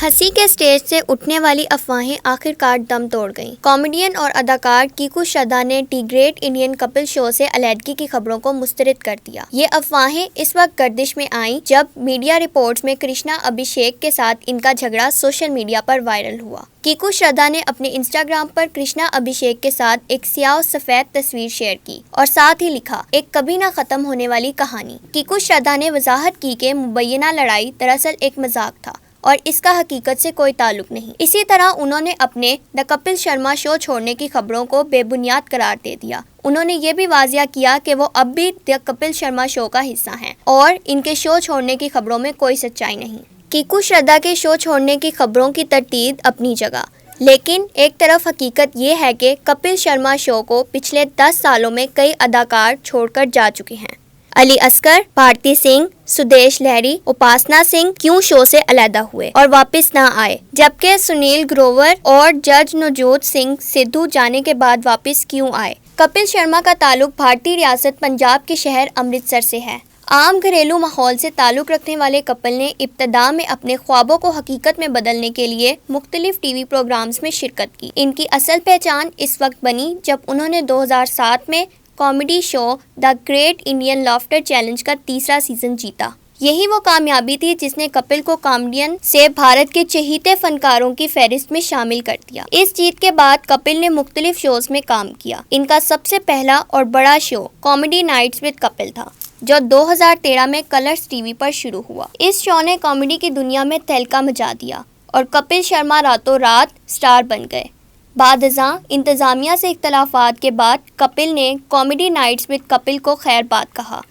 हंसी के स्टेज से उठने वाली अफवाहें आखिरकार दम तोड़ गईं। कॉमेडियन और अदाकार कीकू श्रद्धा ने the great Indian Kapil show से अलैदगी की खबरों को मुस्तरद कर दिया। ये अफवाहें इस वक्त गर्दिश में आईं जब मीडिया रिपोर्ट्स में कृष्णा अभिषेक के साथ इनका झगड़ा सोशल मीडिया पर वायरल हुआ। कीकू श्रद्धा ने अपने इंस्टाग्राम पर कृष्णा अभिषेक के साथ एक स्याह सफेद तस्वीर शेयर की और साथ ही लिखा, एक कभी ना खत्म होने वाली कहानी। कीकू श्रद्धा ने वजाहत की कि मुबैना लड़ाई दरअसल एक मजाक था और इसका हकीकत से कोई ताल्लुक नहीं। इसी तरह उन्होंने अपने द कपिल शर्मा शो छोड़ने की खबरों को बेबुनियाद करार दे दिया। उन्होंने ये भी वाजिया किया कि वो अब भी द कपिल शर्मा शो का हिस्सा हैं और इनके शो छोड़ने की खबरों में कोई सच्चाई नहीं। कीकू श्रद्धा के शो छोड़ने की खबरों की तरतीब अपनी जगह, लेकिन एक तरफ हकीकत ये है कि कपिल शर्मा शो को पिछले 10 सालों में कई अदाकार छोड़कर जा चुके हैं। अली असगर, भारती सिंह, सुदेश लहरी, उपासना सिंह क्यों शो से अलहदा हुए और वापस ना आए, जबकि सुनील ग्रोवर और जज नवजोत सिंह सिद्धू जाने के बाद वापस क्यों आए। कपिल शर्मा का ताल्लुक भारतीय रियासत पंजाब के शहर अमृतसर से है। आम घरेलू माहौल से ताल्लुक रखने वाले कपिल ने इब्तदा में अपने ख्वाबों को हकीकत में बदलने के लिए मुख्तलिफ टीवी प्रोग्राम्स में शिरकत की। इनकी असल पहचान इस वक्त बनी जब उन्होंने 2007 में comedy show the great Indian laughter challenge का तीसरा सीजन जीता। यही वो कामयाबी थी जिसने कपिल को कॉमेडियन से भारत के चहीते फनकारों की फहरिस्त में शामिल कर दिया। इस जीत के बाद कपिल ने मुख्तलिफ शोज में काम किया। इनका सबसे पहला और बड़ा show comedy nights with Kapil था, जो 2013 में कलर्स टीवी पर शुरू हुआ। इस शो ने कॉमेडी की दुनिया में तहलका मचा दिया और कपिल शर्मा रातों रात स्टार बन गए। बादशाह इंतजामिया से इख्तलाफात के बाद कपिल ने कॉमेडी नाइट्स विद कपिल को खैर बात कहा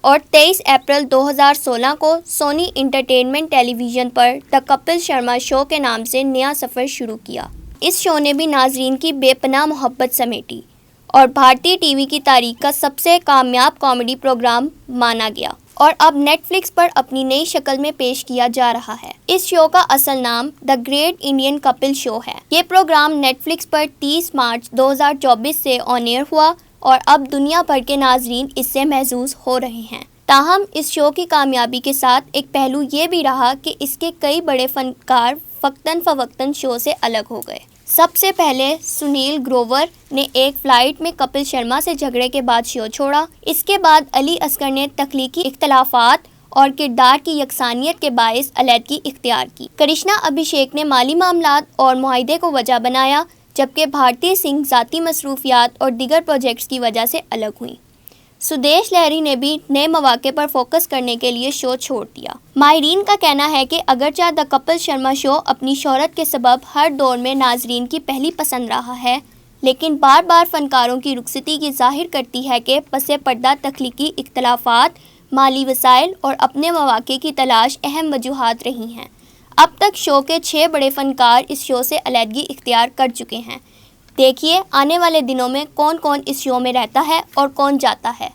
और 23 अप्रैल 2016 को सोनी इंटरटेनमेंट टेलीविज़न पर द कपिल शर्मा शो के नाम से नया सफ़र शुरू किया। इस शो ने भी नाजरीन की बेपनाह मोहब्बत समेटी और भारतीय टीवी की तारीख का सबसे कामयाब कॉमेडी प्रोग्राम माना गया और अब नेटफ्लिक्स पर अपनी नई शक्ल में पेश किया जा रहा है। इस शो का असल नाम the great Indian Kapil show है। ये प्रोग्राम नेटफ्लिक्स पर 30 मार्च 2024 से ऑन एयर हुआ और अब दुनिया भर के नाजरीन इससे महजूज हो रहे हैं। ताहम इस शो की कामयाबी के साथ एक पहलू ये भी रहा कि इसके कई बड़े फनकार वक्तन फवक्तन शो से अलग हो गए। सबसे पहले सुनील ग्रोवर ने एक फ्लाइट में कपिल शर्मा से झगड़े के बाद शो छोड़ा। इसके बाद अली असगर ने तख्लीकी इख्तलाफात और किरदार की यकसानियत के बायस अलहदगी इख्तियार की। कृष्णा अभिषेक ने माली मामलात और मुआहदे को वजह बनाया, जबकि भारती सिंह ज़ाती मसरूफियात और दीगर प्रोजेक्ट्स की वजह से अलग हुई। सुदेश लहरी ने भी नए मौके पर फोकस करने के लिए शो छोड़ दिया। माहिरीन का कहना है कि अगरचे द कपिल शर्मा शो अपनी शोहरत के सबब हर दौर में नाजरीन की पहली पसंद रहा है, लेकिन बार बार फनकारों की रुखसती की जाहिर करती है कि पसे पर्दा तख्लीकी इख्तलाफात, माली वसाइल और अपने मौके की तलाश अहम वजूहात रही हैं। अब तक शो के 6 बड़े फनकार इस शो से अलहदगी इख्तियार कर चुके हैं। देखिए आने वाले दिनों में कौन कौन इस शो में रहता है और कौन जाता है।